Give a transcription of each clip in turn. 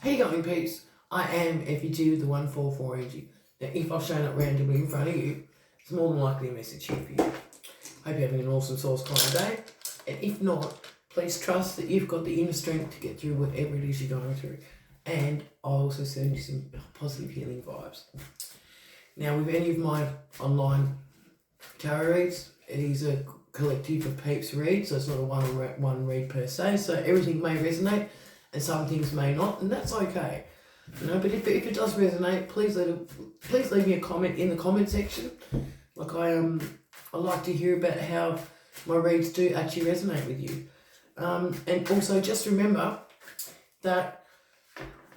How you going, peeps? I am FUG with the 144 energy. Now, if I've shown up randomly in front of you, it's more than likely a message here for you. Hope you're having an awesome source kind of day. And if not, please trust that you've got the inner strength to get through whatever it is you're going through. And I'll also send you some positive healing vibes. Now, with any of my online tarot reads, it is a collective of peeps reads, so it's not a one read per se, so everything may resonate and some things may not, and that's okay. But if it does resonate, please leave me a comment in the comment section. Like I like to hear about how my reads do actually resonate with you. And also just remember that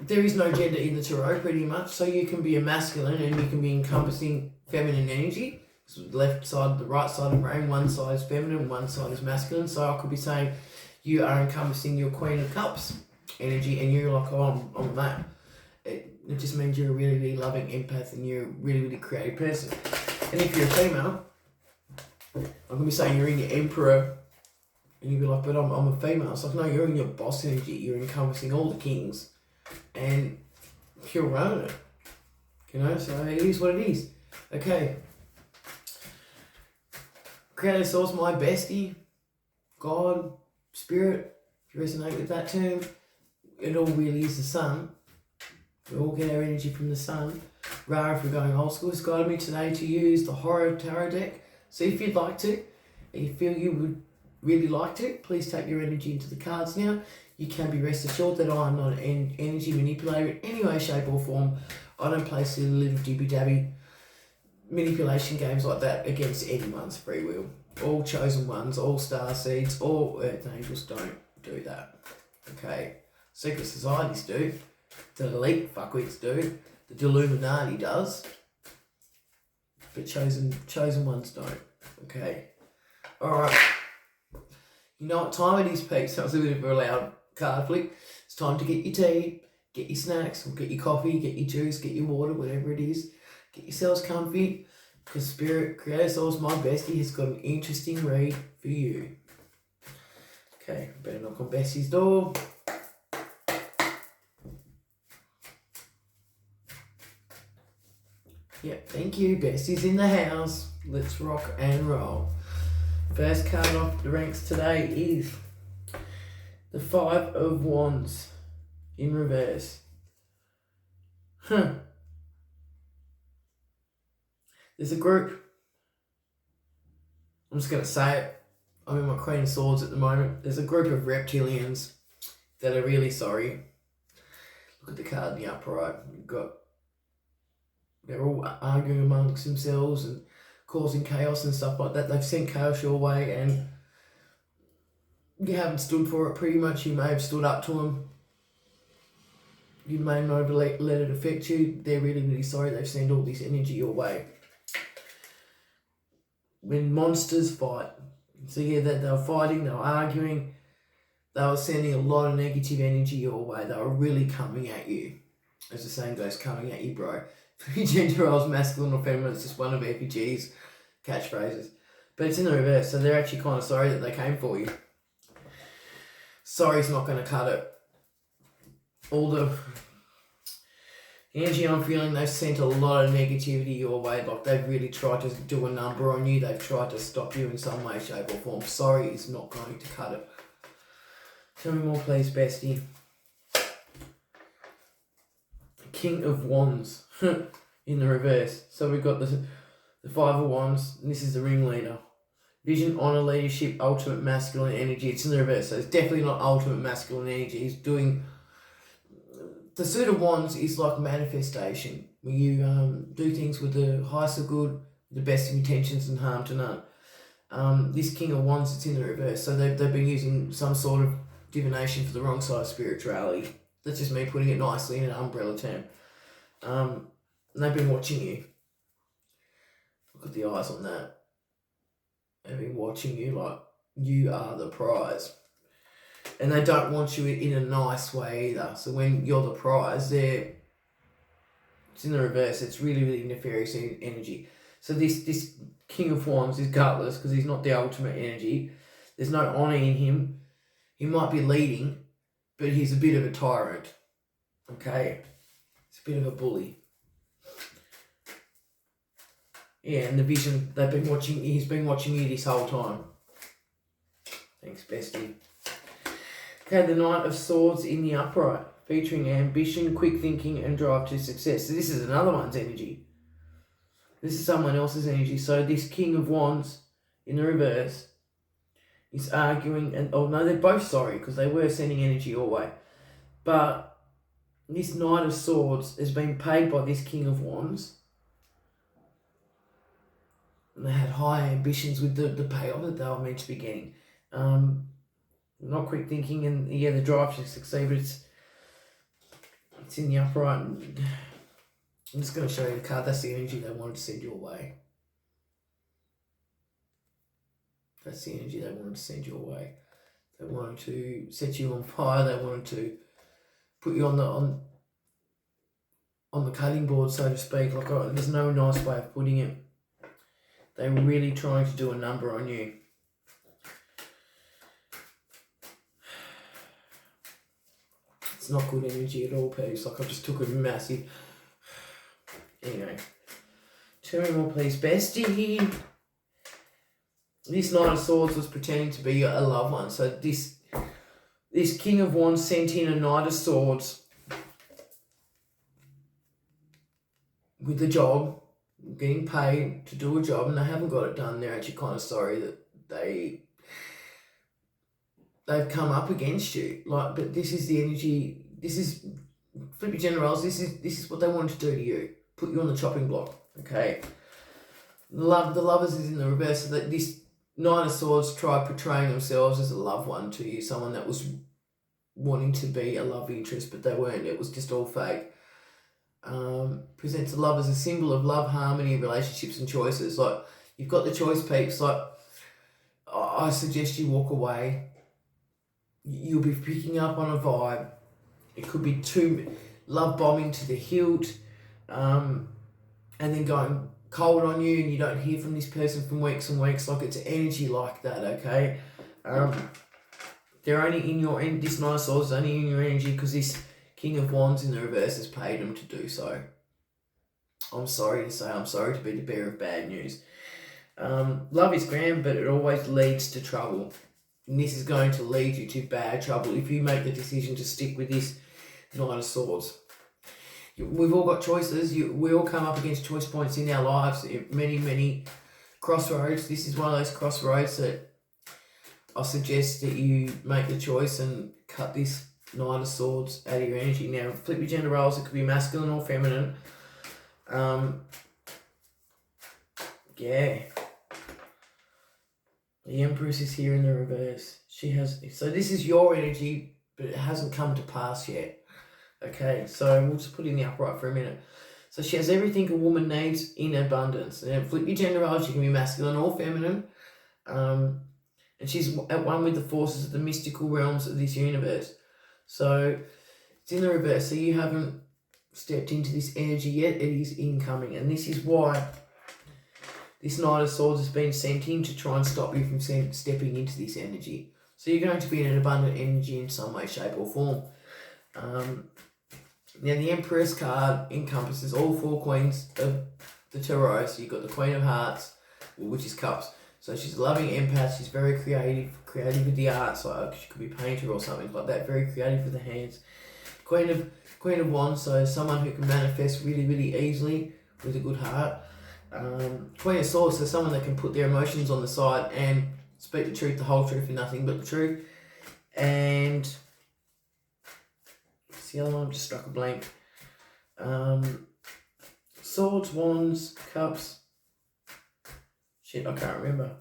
there is no gender in the tarot pretty much, so you can be a masculine and you can be encompassing feminine energy. So the left side, the right side of the brain, one side is feminine, one side is masculine. So I could be saying you are encompassing your Queen of Cups energy and you're like, oh, I'm that. It just means you're a really, really loving empath and you're a really, really creative person. And if you're a female, I'm going to be saying you're in your Emperor and you'll be like, but I'm a female. It's like, no, you're in your boss energy. You're encompassing all the kings and you're running it. You know, so it is what it is. Okay. Creator Source, my bestie, God, Spirit, if you resonate with that term, it all really is the sun. We all get our energy from the sun. Ra, if we're going old school, has guided me today to use the Horror Tarot deck. So if you'd like to, and you feel you would really like to, please take your energy into the cards now. You can be rest assured that I'm not an energy manipulator in any way, shape or form. I don't play silly little dibby-dabby manipulation games like that against anyone's free will. All chosen ones, all star seeds, all earth angels don't do that. Okay? Secret societies do. The elite fuckwits do. The Illuminati does. But chosen ones don't. Okay? Alright. You know what time it is, peeps? That was a bit of a loud card flick. It's time to get your tea, get your snacks, or get your coffee, get your juice, get your water, whatever it is. Get yourselves comfy, because Spirit, Creator Source, my bestie, has got an interesting read for you. Okay, better knock on Bessie's door. Yep, thank you. Bessie's in the house. Let's rock and roll. First card off the ranks today is the Five of Wands in reverse. There's a group. I'm just going to say it. I'm in my Queen of Swords at the moment. There's a group of reptilians that are really sorry. Look at the card in the upright. They're all arguing amongst themselves and causing chaos and stuff like that. They've sent chaos your way and you haven't stood for it pretty much. You may have stood up to them. You may not have let it affect you. They're really, really sorry. They've sent all this energy your way. When monsters fight, so yeah, they were fighting, they were arguing, they were sending a lot of negative energy your way. They were really coming at you. As the saying goes, coming at you, bro. Gender roles, masculine or feminine, it's just one of FUG's catchphrases. But it's in the reverse, so they're actually kind of sorry that they came for you. Sorry's not going to cut it. All the energy I'm feeling, they've sent a lot of negativity your way. Like they've really tried to do a number on you. They've tried to stop you in some way, shape or form. Sorry is not going to cut it. Tell me more please, bestie. King of Wands in the reverse. So we've got the Five of Wands, and this is the ringleader. Vision, honor, leadership, ultimate masculine energy. It's in the reverse, so it's definitely not ultimate masculine energy. He's doing... The suit of wands is like manifestation, where you do things with the highest of good, the best of intentions and harm to none. This King of Wands, it's in the reverse, so they've been using some sort of divination for the wrong side of spirituality. That's just me putting it nicely in an umbrella term. And they've been watching you. Look at the eyes on that. They've been watching you like you are the prize. And they don't want you in a nice way either. So when you're the prize, it's in the reverse. It's really, really nefarious energy. So this King of Wands is gutless because he's not the ultimate energy. There's no honour in him. He might be leading, but he's a bit of a tyrant. Okay, it's a bit of a bully. Yeah, and the vision, he's been watching you this whole time. Thanks, bestie. Okay, the Knight of Swords in the upright, featuring ambition, quick thinking, and drive to success. So this is another one's energy. This is someone else's energy. So this King of Wands in the reverse is arguing, and oh no, they're both sorry because they were sending energy your way. But this Knight of Swords has been paid by this King of Wands. And they had high ambitions with the payoff that they were meant to be getting. Not quick thinking, and yeah, the drive to succeed, but it's in the upright. I'm just going to show you the card. That's the energy they wanted to send your way. That's the energy they wanted to send your way. They wanted to set you on fire. They wanted to put you on the cutting board, so to speak. Like, there's no nice way of putting it. They were really trying to do a number on you. It's not good energy at all, peeps. Like, I just took a massive... Anyway. Tell me more, please, bestie. This Knight of Swords was pretending to be a loved one. So this King of Wands sent in a Knight of Swords with the job, getting paid to do a job, and they haven't got it done. They're actually kind of sorry that they've come up against you. Like, but this is the energy. This is Flippy Generals. This is what they want to do to you. Put you on the chopping block. Okay. The Lovers is in the reverse. So that this Knight of Swords tried portraying themselves as a loved one to you, someone that was wanting to be a love interest, but they weren't. It was just all fake. Presents the Love as a symbol of love, harmony, relationships, and choices. Like, you've got the choice, peeps. Like, I suggest you walk away. You'll be picking up on a vibe. It could be too love bombing to the hilt, and then going cold on you, and you don't hear from this person for weeks and weeks. Like, it's energy like that, okay? They're only in your end. This Knight of Swords is only in your energy because this King of Wands in the reverse has paid them to do so. I'm sorry to say, I'm sorry to be the bearer of bad news. Love is grand, but it always leads to trouble. And this is going to lead you to bad trouble if you make the decision to stick with this Knight of Swords. We've all got choices. We all come up against choice points in our lives. Many crossroads. This is one of those crossroads that I suggest that you make the choice and cut this Knight of Swords out of your energy. Now, flip your gender roles. It could be masculine or feminine. Yeah. The Empress is here in the reverse. So this is your energy, but it hasn't come to pass yet. Okay, so we'll just put in the upright for a minute. So she has everything a woman needs in abundance. And flip your gender roles. She can be masculine or feminine. And she's at one with the forces of the mystical realms of this universe. So it's in the reverse. So you haven't stepped into this energy yet. It is incoming. And this is why this Knight of Swords has been sent in to try and stop you from stepping into this energy. So you're going to be in an abundant energy in some way, shape or form. Now the Empress card encompasses all four queens of the tarot. So you've got the Queen of Hearts, which is Cups. So she's a loving empath. She's very creative with the arts. Like, she could be a painter or something like that. Very creative with the hands. Queen of Wands. So someone who can manifest really easily with a good heart. Queen of Swords. So someone that can put their emotions on the side and speak the truth, the whole truth, and nothing but the truth. And the other one, just struck a blank. Swords, Wands, Cups. Shit, I can't remember.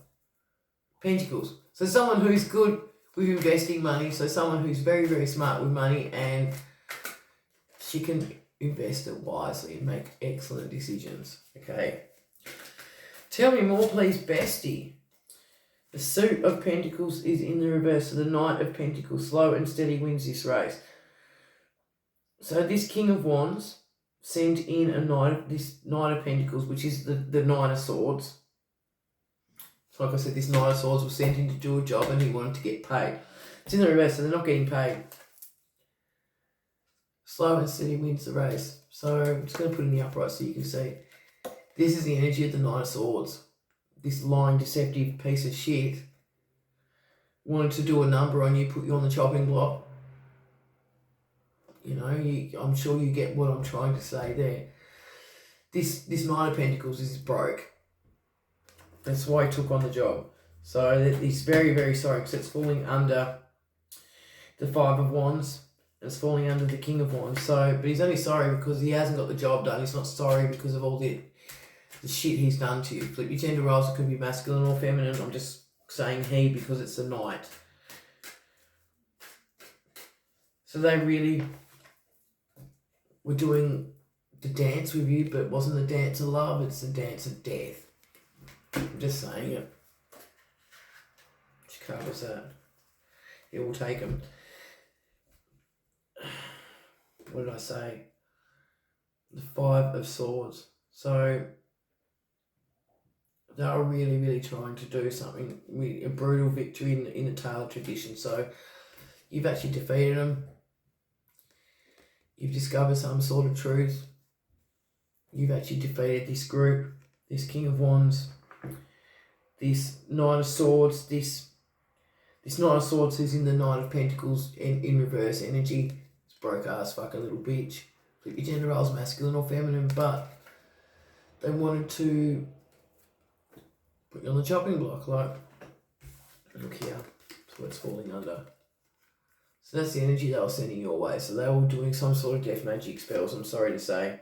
Pentacles. So someone who's good with investing money. So someone who's very smart with money, and she can invest it wisely and make excellent decisions. Okay. Tell me more, please, bestie. The Suit of Pentacles is in the reverse. So the Knight of Pentacles, slow and steady, wins this race. So this King of Wands sent in this Knight of Pentacles, which is the Knight of Swords. So like I said, this Knight of Swords was sent in to do a job and he wanted to get paid. It's in the reverse, so they're not getting paid. slow and steady wins the race. So I'm just going to put in the upright so you can see. This is the energy of the Knight of Swords. This lying, deceptive piece of shit wanted to do a number on you, put you on the chopping block. You know, I'm sure you get what I'm trying to say there. This Knight of Pentacles is broke. That's why he took on the job. So he's very, very sorry because it's falling under the Five of Wands. And it's falling under the King of Wands. So, but he's only sorry because he hasn't got the job done. He's not sorry because of all the shit he's done to you. Flip your gender roles, it could be masculine or feminine. I'm just saying he because it's a knight. So they really were doing the dance with you, but it wasn't the dance of love, it's the dance of death. I'm just saying it. Which card was that? Yeah, we'll take them. What did I say? The Five of Swords. So they are really, really trying to do something, a brutal victory in the Taylor tradition. So you've actually defeated them. You've discovered some sort of truth. You've actually defeated this group, this King of Wands, this Knight of Swords, this Knight of Swords is in the Knight of Pentacles in reverse energy. It's broke ass fucking little bitch. Flip your gender roles, masculine or feminine, but they wanted to put you on the chopping block, like, look here, that's what it's falling under. So that's the energy they were sending your way. So they were doing some sort of death magic spells, I'm sorry to say.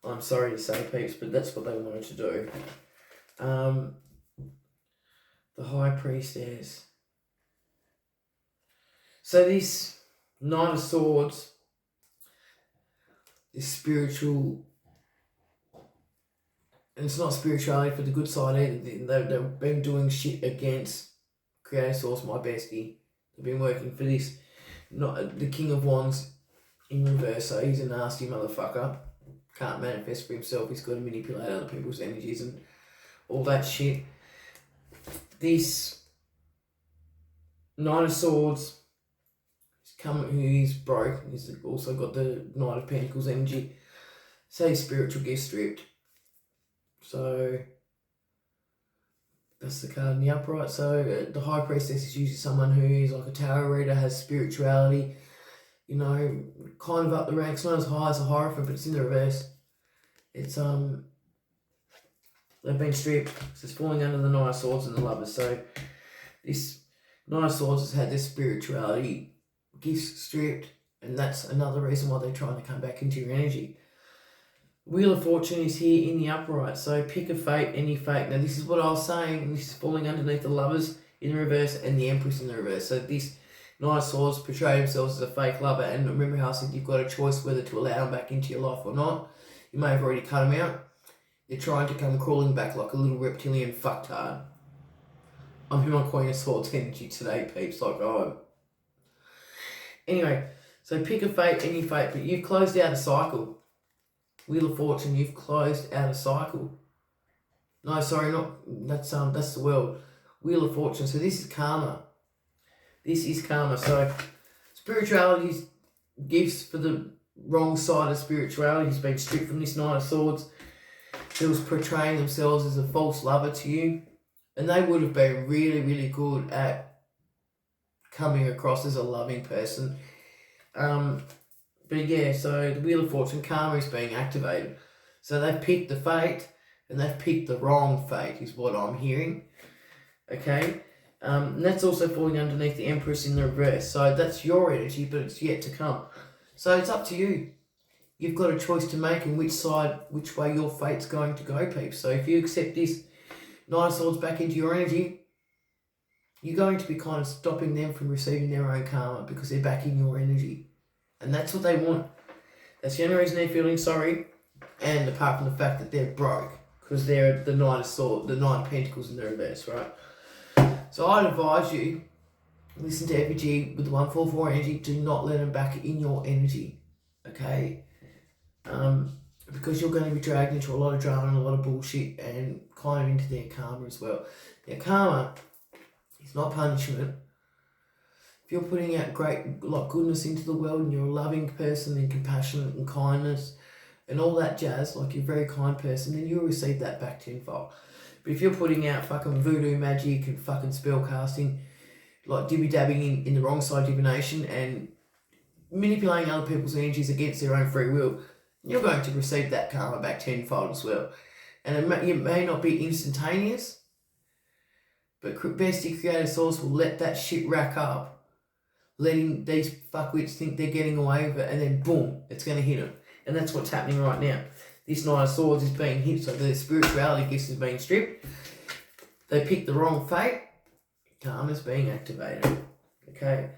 Peeps, but that's what they wanted to do. The High Priestess. So this Knight of Swords, this spiritual, and it's not spirituality for the good side either. They've been doing shit against Creator Source, my bestie. They've been working for this, not the King of Wands in reverse, so he's a nasty motherfucker. Can't manifest for himself, he's got to manipulate other people's energies and all that shit. This Knight of Swords, he's broke, he's also got the Knight of Pentacles energy, so his spiritual gifts stripped. So that's the card in the upright. So the High Priestess is usually someone who is like a tarot reader, has spirituality, you know, kind of up the ranks, not as high as a Hierophant, but it's in the reverse. It's they've been stripped, so it's falling under the Knight of Swords and the Lovers. So this Knight of Swords has had their spirituality gifts stripped, and that's another reason why they're trying to come back into your energy. Wheel of Fortune is here in the upright, so pick a fate, any fate. Now this is what I was saying, this is falling underneath the Lovers in the reverse and the Empress in the reverse. So this Knight of Swords portray themselves as a fake lover, and remember how I said you've got a choice whether to allow them back into your life or not. You may have already cut them out. They're trying to come crawling back like a little reptilian fucktard. I'm in my Queen of Swords energy today, peeps, like oh. Anyway, so pick a fate, any fate, but you've closed out a cycle. Wheel of Fortune, you've closed out a cycle. No, sorry, that's the world. Wheel of Fortune, so this is karma. This is karma. So spirituality's gifts for the wrong side of spirituality has been stripped from this Knight of Swords. Who was portraying themselves as a false lover to you. And they would have been really, really good at coming across as a loving person. But yeah, so the Wheel of Fortune, karma is being activated. So they've picked the fate, and they've picked the wrong fate, is what I'm hearing. Okay? And that's also falling underneath the Empress in the reverse. So that's your energy, but it's yet to come. So it's up to you. You've got a choice to make in which way your fate's going to go, peeps. So if you accept this Knight of Swords back into your energy, you're going to be kind of stopping them from receiving their own karma because they're back in your energy. And that's what they want. That's the only reason they're feeling sorry. And apart from the fact that they're broke, because they're the Knight of Swords, the Knight of Pentacles in the reverse, right? So I'd advise you, listen to FG with the 144 energy, do not let them back in your energy. Okay? Because you're going to be dragged into a lot of drama and a lot of bullshit and kind of into their karma as well. Their karma is not punishment. if you're putting out great goodness into the world and you're a loving person and compassionate and kindness and all that jazz, like you're a very kind person, then you'll receive that back tenfold. But if you're putting out fucking voodoo magic and fucking spell casting, like dibby-dabbing in the wrong side of divination and manipulating other people's energies against their own free will, you're going to receive that karma back tenfold as well. And it may not be instantaneous, but Bestie Creator Source will let that shit rack up, letting these fuckwits think they're getting away with it, and then boom, it's going to hit them. And that's what's happening right now. This Knight of Swords is being hit, so the spirituality gifts is being stripped. They picked the wrong fate. Karma's being activated. Okay.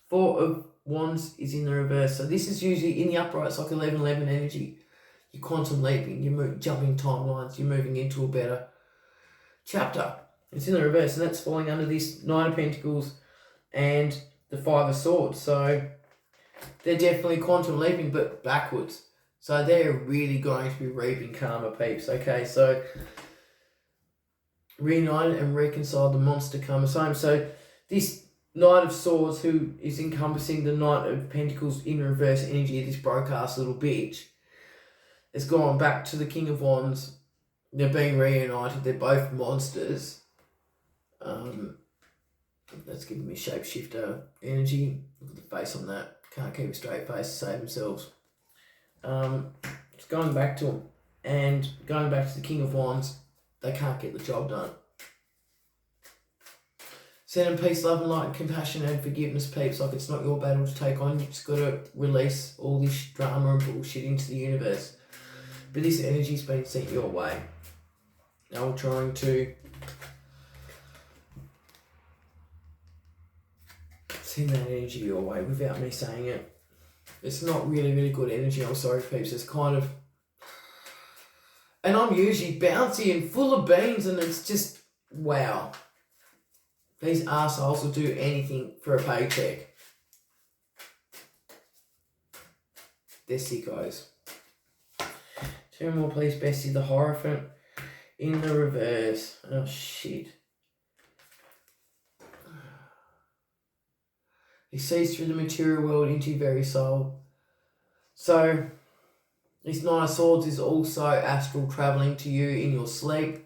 4 of Wands is in the reverse. So this is usually in the upright. It's like 11-11 energy. You're quantum leaping. You're jumping timelines. You're moving into a better chapter. It's in the reverse, and that's falling under this Knight of Pentacles and the 5 of Swords. So they're definitely quantum leaping, but backwards. So they're really going to be reaping karma, peeps. Okay, so reunited and reconciled, the monster comes home. So this Knight of Swords, who is encompassing the Knight of Pentacles in reverse energy, this broke-ass little bitch, has gone back to the King of Wands. They're being reunited. They're both monsters. That's giving me shapeshifter energy. Look at the face on that. Can't keep a straight face to save themselves. It's going back to them. And going back to the King of Wands, they can't get the job done. Send them peace, love and light and compassion and forgiveness, peeps. Like, it's not your battle to take on. You just got to release all this drama and bullshit into the universe. But this energy's been sent your way. Now we're trying to send that energy your way without me saying it. It's not really good energy. I'm sorry, peeps. It's kind of... And I'm usually bouncy and full of beans, and it's just... Wow. These arseholes will do anything for a paycheck. They're sickos. 2 more, please, Bestie. The Hierophant in the reverse. Oh, shit. He sees through the material world into your very soul. So, this Knight of Swords is also astral travelling to you in your sleep.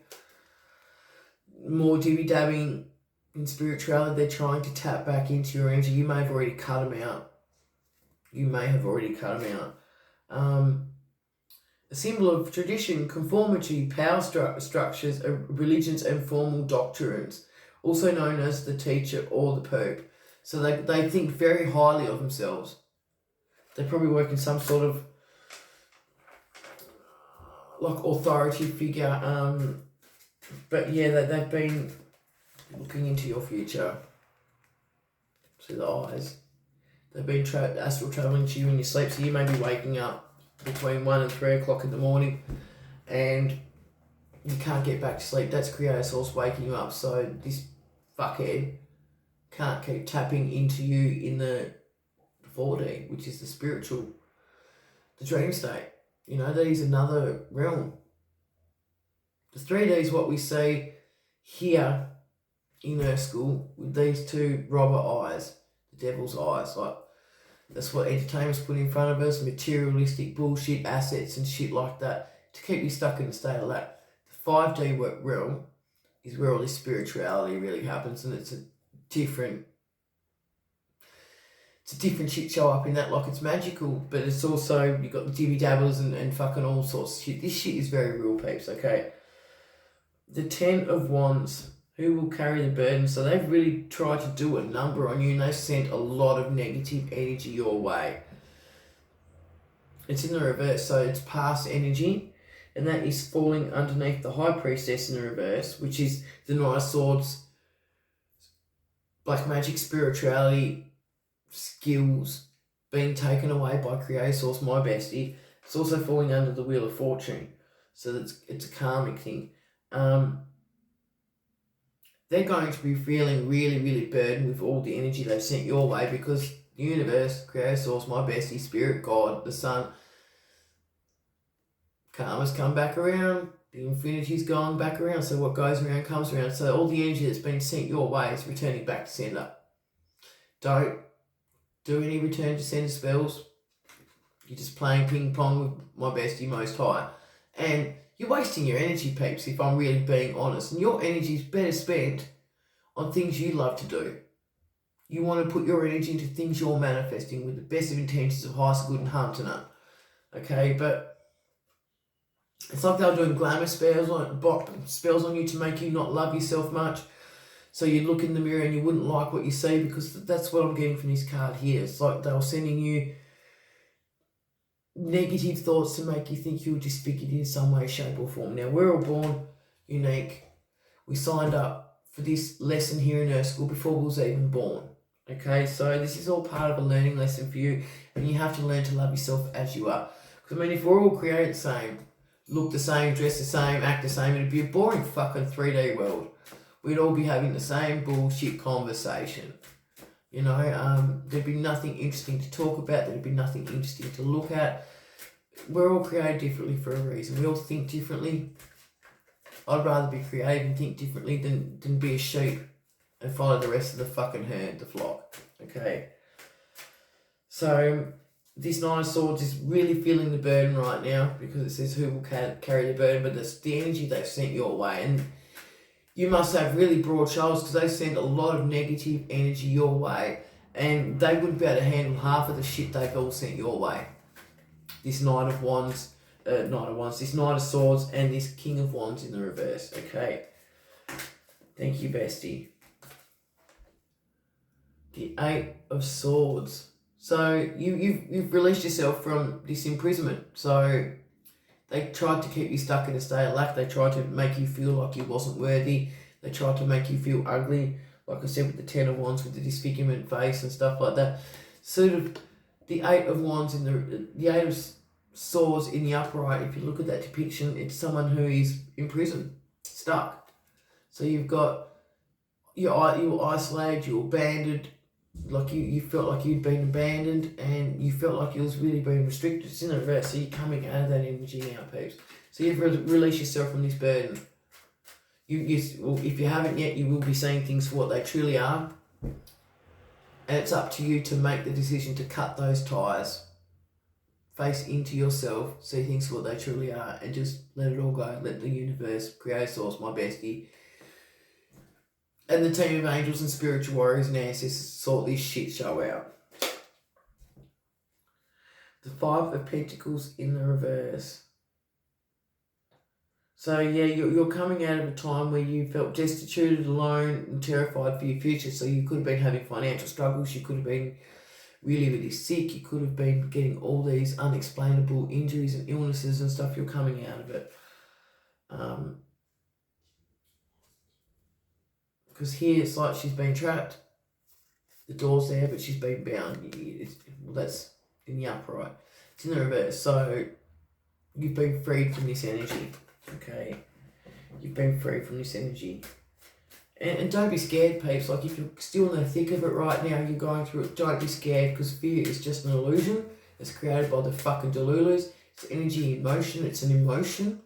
More dibby-dabbing in spirituality. They're trying to tap back into your energy. You may have already cut them out. A symbol of tradition, conformity, power structures, religions and formal doctrines, also known as the teacher or the pope. So they think very highly of themselves. They probably work in some sort of like authority figure. But yeah, they've been looking into your future. See the eyes. They've been astral travelling to you in your sleep, so you may be waking up between 1 and 3 o'clock in the morning and you can't get back to sleep. That's Creator Source waking you up. So this fuckhead can't keep tapping into you in the 4D, which is the spiritual, the dream state. You know, that is another realm. The 3D is what we see here in Earth School with these 2 robber eyes, the devil's eyes. Like, that's what entertainment's put in front of us, materialistic bullshit, assets and shit like that, to keep you stuck in a state of that. The 5D realm is where all this spirituality really happens, and it's a different shit show up in that. Like, it's magical, but it's also, you've got the dibby dabblers and fucking all sorts of shit. This shit is very real, peeps, okay? The 10 of Wands, who will carry the burden? So they've really tried to do a number on you, and they've sent a lot of negative energy your way. It's in the reverse, so it's past energy, and that is falling underneath the High Priestess in the reverse, which is the Knight of Swords, black magic, spirituality, skills being taken away by Creator Source, my bestie. It's also falling under the Wheel of Fortune, so it's a karmic thing. They're going to be feeling really burdened with all the energy they've sent your way, because the universe, Creator Source, my bestie, Spirit, God, the Sun, karma's come back around. The infinity's going back around, so what goes around comes around. So all the energy that's been sent your way is returning back to sender. Don't do any return to sender spells. You're just playing ping pong with my bestie Most High. And you're wasting your energy, peeps, if I'm really being honest. And your energy's better spent on things you love to do. You want to put your energy into things you're manifesting with the best of intentions of highest good and harm to none. Okay, but it's like they were doing glamour spells on you to make you not love yourself much. So you look in the mirror and you wouldn't like what you see, because that's what I'm getting from this card here. It's like they were sending you negative thoughts to make you think you were disfigured in some way, shape or form. Now, we're all born unique. We signed up for this lesson here in Earth School before we was even born. Okay, so this is all part of a learning lesson for you, and you have to learn to love yourself as you are. Because, I mean, if we're all created the same, look the same, dress the same, act the same, it'd be a boring fucking 3D world. We'd all be having the same bullshit conversation. You know, there'd be nothing interesting to talk about, there'd be nothing interesting to look at. We're all created differently for a reason. We all think differently. I'd rather be creative and think differently than be a sheep and follow the rest of the fucking herd, the flock. Okay? So, this Nine of Swords is really feeling the burden right now, because it says who will carry the burden, but it's the energy they've sent your way. And you must have really broad shoulders, because they send a lot of negative energy your way, and they wouldn't be able to handle half of the shit they've all sent your way. This this Knight of Swords, and this King of Wands in the reverse. Okay. Thank you, bestie. The Eight of Swords. So you've released yourself from this imprisonment. So they tried to keep you stuck in a state of lack. They tried to make you feel like you wasn't worthy. They tried to make you feel ugly. Like I said, with the Ten of Wands, with the disfigurement face and stuff like that. Sort of the Eight of Wands in the Eight of Swords in the upright. If you look at that depiction, it's someone who is in prison, stuck. So you've got you were isolated, you were abandoned. Like you felt like you'd been abandoned, and you felt like you was really being restricted. It's in the reverse, so you're coming out of that energy now, peeps. So you've released yourself from this burden. Well, if you haven't yet, you will be seeing things for what they truly are, and it's up to you to make the decision to cut those ties, face into yourself, see things for what they truly are, and just let it all go. Let the universe, creator source, my bestie, and the team of angels and spiritual warriors and ancestors sort this shit show out. The Five of Pentacles in the reverse. So yeah, you're coming out of a time where you felt destitute, alone, and terrified for your future. So you could have been having financial struggles. You could have been really, really sick. You could have been getting all these unexplainable injuries and illnesses and stuff. You're coming out of it. Because here it's like she's been trapped. The door's there, but she's been bound. That's in the upright. It's in the reverse. So you've been freed from this energy. Okay? You've been freed from this energy. And don't be scared, peeps. Like, if you're still in the thick of it right now, you're going through it, don't be scared, because fear is just an illusion. It's created by the fucking Delulus. It's energy in motion. It's an emotion.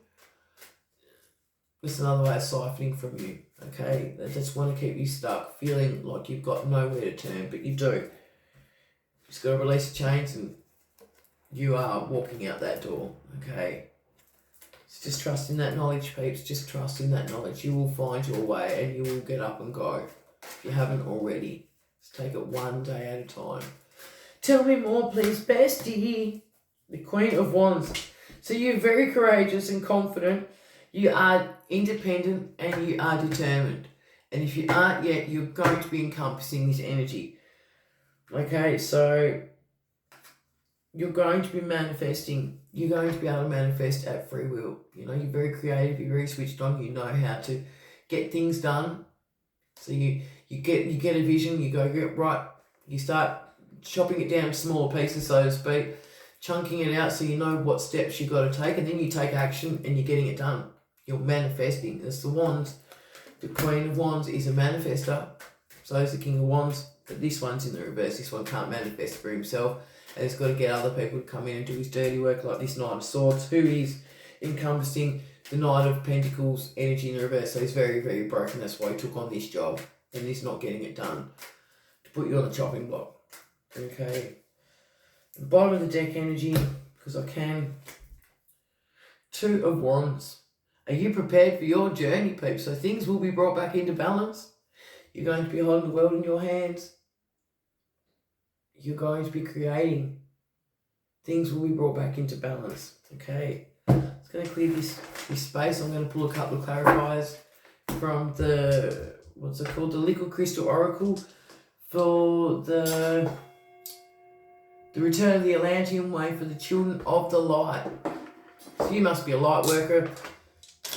It's another way of siphoning from you. Okay, they just want to keep you stuck, feeling like you've got nowhere to turn, but you do. You just got to release the chains and you are walking out that door. Okay, so just trust in that knowledge, peeps. Just trust in that knowledge. You will find your way and you will get up and go. If you haven't already, just take it one day at a time. Tell me more, please, bestie. The Queen of Wands. So you're very courageous and confident. You are independent and you are determined. And if you aren't yet, you're going to be encompassing this energy. Okay, so you're going to be manifesting. You're going to be able to manifest at free will. You know, you're very creative, you're very switched on, you know how to get things done. So you get a vision, you go, right, you start chopping it down to smaller pieces, so to speak, chunking it out so you know what steps you've got to take, and then you take action and you're getting it done. You're manifesting. That's the Wands. The Queen of Wands is a manifester. So is the King of Wands. But this one's in the reverse. This one can't manifest for himself. And he's got to get other people to come in and do his dirty work, like this Knight of Swords, who is encompassing the Knight of Pentacles energy in the reverse. So he's very, very broken. That's why he took on this job and he's not getting it done. To put you on the chopping block. Okay. The bottom of the deck energy, because I can. Two of Wands. Are you prepared for your journey, peeps? So things will be brought back into balance. You're going to be holding the world in your hands. You're going to be creating. Things will be brought back into balance. Okay. It's going to clear this space. I'm going to pull a couple of clarifiers from the, what's it called? The Liquid Crystal Oracle for the Return of the Atlantean Way for the Children of the Light. So you must be a light worker.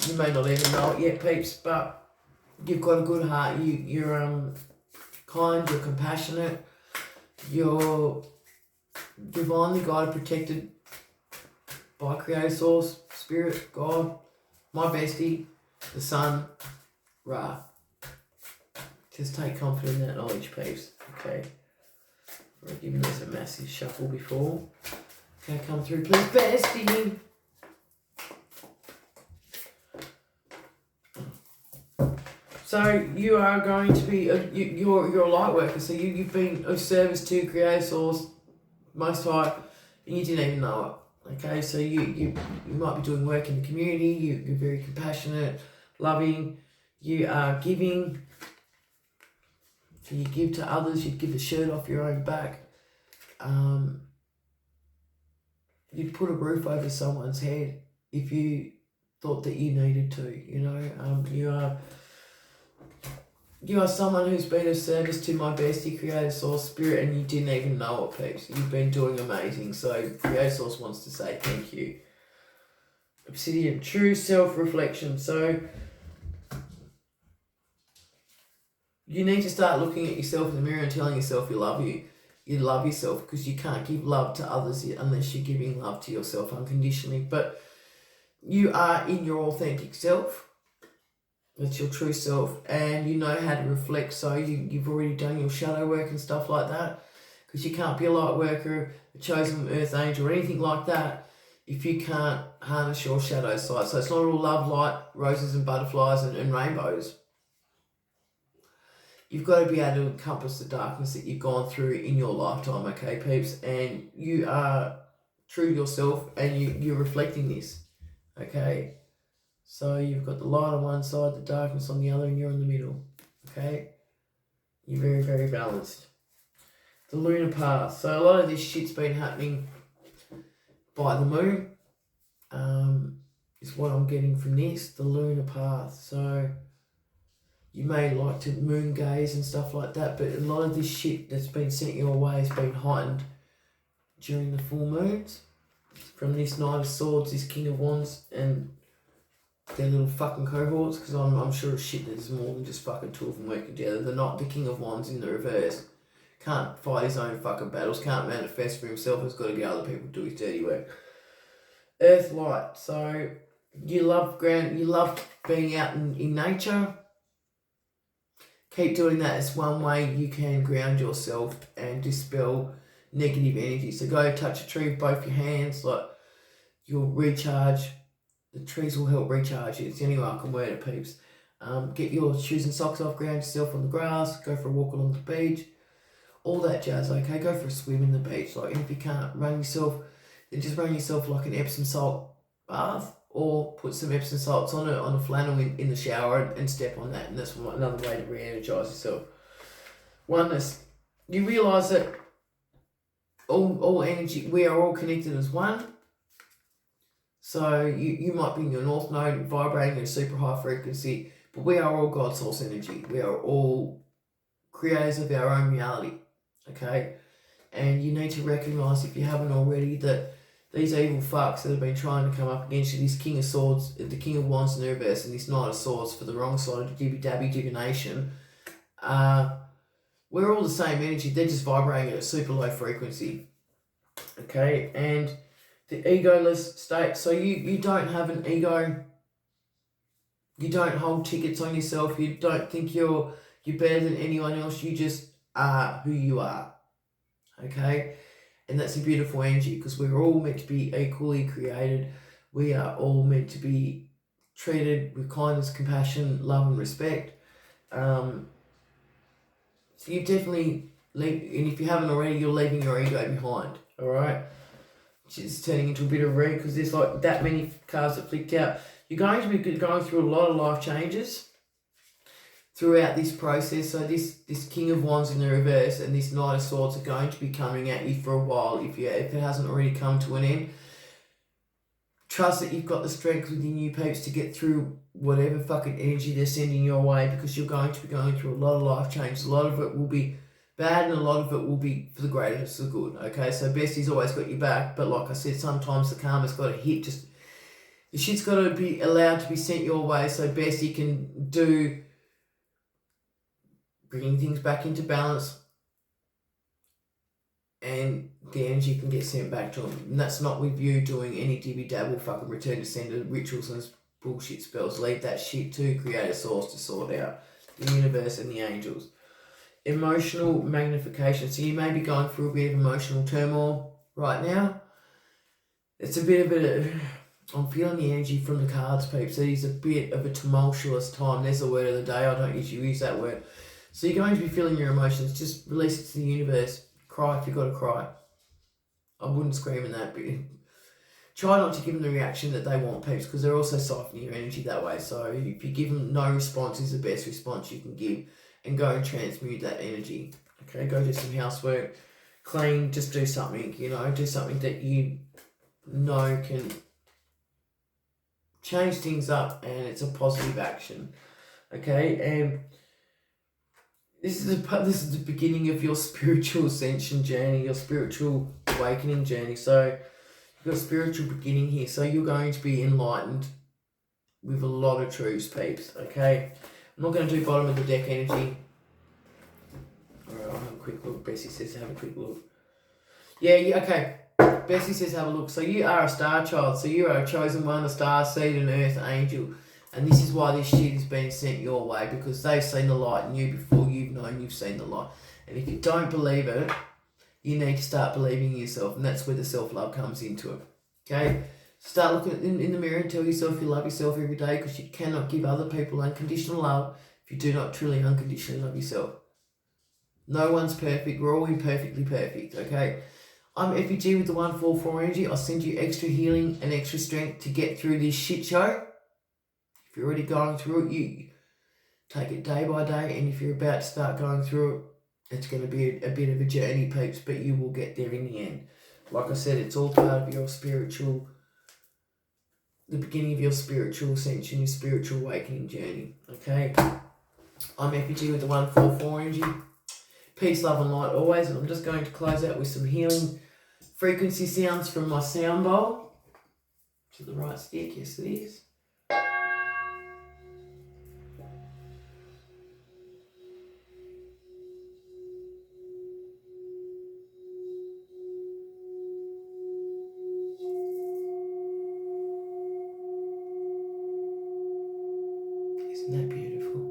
You may not even know it yet, peeps, but you've got a good heart. You're kind, you're compassionate, you're divinely guided, protected by Creator Source, Spirit, God, my bestie, the Sun, Ra. Just take confidence in that knowledge, peeps. Okay. I've given this a massive shuffle before. Okay, come through, please, bestie. So you are going to be, you're a light worker, so you've been of service to Creator Source, Most High, and you didn't even know it. Okay, so you might be doing work in the community, you're very compassionate, loving, you are giving, you give to others, you give the shirt off your own back, you'd put a roof over someone's head if you thought that you needed to, you know, you are someone who's been of service to my bestie, Creator Source, Spirit, and you didn't even know it, peeps. You've been doing amazing, so Creator Source wants to say thank you. Obsidian, true self-reflection. So you need to start looking at yourself in the mirror and telling yourself you love you. You love yourself, because you can't give love to others unless you're giving love to yourself unconditionally. But you are in your authentic self. That's your true self, and you know how to reflect, so you've already done your shadow work and stuff like that, because you can't be a light worker, a chosen earth angel, or anything like that if you can't harness your shadow side. So it's not all love, light, roses and butterflies and rainbows. You've got to be able to encompass the darkness that you've gone through in your lifetime, okay, peeps? And you are true to yourself, and you're reflecting this, okay? So you've got the light on one side, the darkness on the other, and you're in the middle, okay? You're very, very balanced. The lunar path. So a lot of this shit's been happening by the moon, is what I'm getting from this, the lunar path. So you may like to moon gaze and stuff like that, but a lot of this shit that's been sent your way has been heightened during the full moons. From this Knight of Swords, this King of Wands, and their little fucking cohorts, because I'm sure as shit there's more than just fucking two of them working together. They're not the King of Wands in the reverse. Can't fight his own fucking battles, can't manifest for himself, has got to get other people to do his dirty work. Earth light. So you love being out in nature. Keep doing that. It's one way you can ground yourself and dispel negative energy. So go touch a tree with both your hands, like you'll recharge. The trees will help recharge you. It's the only way I can word it, peeps. Get your shoes and socks off, ground yourself on the grass, go for a walk along the beach, all that jazz, okay? Go for a swim in the beach. Like, and if you can't run yourself, then just run yourself like an Epsom salt bath, or put some Epsom salts on a flannel in the shower and step on that, and that's another way to re-energise yourself. Oneness. You realise that all energy, we are all connected as one. So you might be in your north node vibrating at a super high frequency, but we are all God's source energy. We are all creators of our own reality, okay? And you need to recognise, if you haven't already, that these evil fucks that have been trying to come up against you, this King of Swords, the King of Wands in the reverse, and this Knight of Swords for the wrong side of dibby-dabby divination, we're all the same energy. They're just vibrating at a super low frequency, okay? And the egoless state. So you don't have an ego. You don't hold tickets on yourself. You don't think you're better than anyone else. You just are who you are. Okay? And that's a beautiful energy, because we're all meant to be equally created. We are all meant to be treated with kindness, compassion, love and respect. So you definitely leave, and if you haven't already, you're leaving your ego behind, alright? Which is turning into a bit of red because there's like that many cards that flicked out. You're going to be going through a lot of life changes throughout this process. So this King of Wands in the reverse and this Knight of Swords are going to be coming at you for a while if it hasn't already come to an end. Trust that you've got the strength within you, peeps, to get through whatever fucking energy they're sending your way, because you're going to be going through a lot of life changes. A lot of it will be bad and a lot of it will be for the greatest of good, okay? So Bestie's always got your back, but like I said, sometimes the karma's got to hit. Just the shit's got to be allowed to be sent your way so Bestie can do bringing things back into balance and the energy can get sent back to them. And that's not with you doing any dibby dabble fucking return to sender rituals and bullshit spells. Leave that shit to Creator Source to sort out. The universe and the angels. Emotional magnification. So you may be going through a bit of emotional turmoil right now. It's a bit of a... I'm feeling the energy from the cards, peeps. So it's a bit of a tumultuous time. There's the word of the day. I don't usually use that word. So you're going to be feeling your emotions. Just release it to the universe. Cry if you've got to cry. I wouldn't scream in that, but try not to give them the reaction that they want, peeps, because they're also siphoning your energy that way. So if you give them no response is the best response you can give, and go and transmute that energy. Okay, go do some housework, clean, just do something, do something that you know can change things up and it's a positive action. Okay, and this is the beginning of your spiritual ascension journey, your spiritual awakening journey. So you've got a spiritual beginning here. So you're going to be enlightened with a lot of truths, peeps. Okay, I'm not going to do bottom of the deck energy. Alright, I'll have a quick look. Bessie says have a quick look. Yeah, okay. Bessie says have a look. So you are a star child. So you are a chosen one, a star seed, an earth angel. And this is why this shit is being sent your way, because they've seen the light in you before you've known you've seen the light. And if you don't believe it, you need to start believing in yourself, and that's where the self-love comes into it. Okay? Start looking in the mirror and tell yourself you love yourself every day, because you cannot give other people unconditional love if you do not truly unconditionally love yourself. No one's perfect. We're all imperfectly perfect, okay? I'm FEG with the 144 energy. I'll send you extra healing and extra strength to get through this shit show. If you're already going through it, you take it day by day, and if you're about to start going through it, it's going to be a bit of a journey, peeps, but you will get there in the end. Like I said, it's all part of your the beginning of your spiritual ascension, your spiritual awakening journey, okay? I'm FEG with the 144 energy. Peace, love and light always, and I'm just going to close out with some healing frequency sounds from my sound bowl. To the right stick, yes it is. Isn't that beautiful?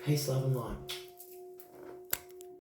Peace, love and light.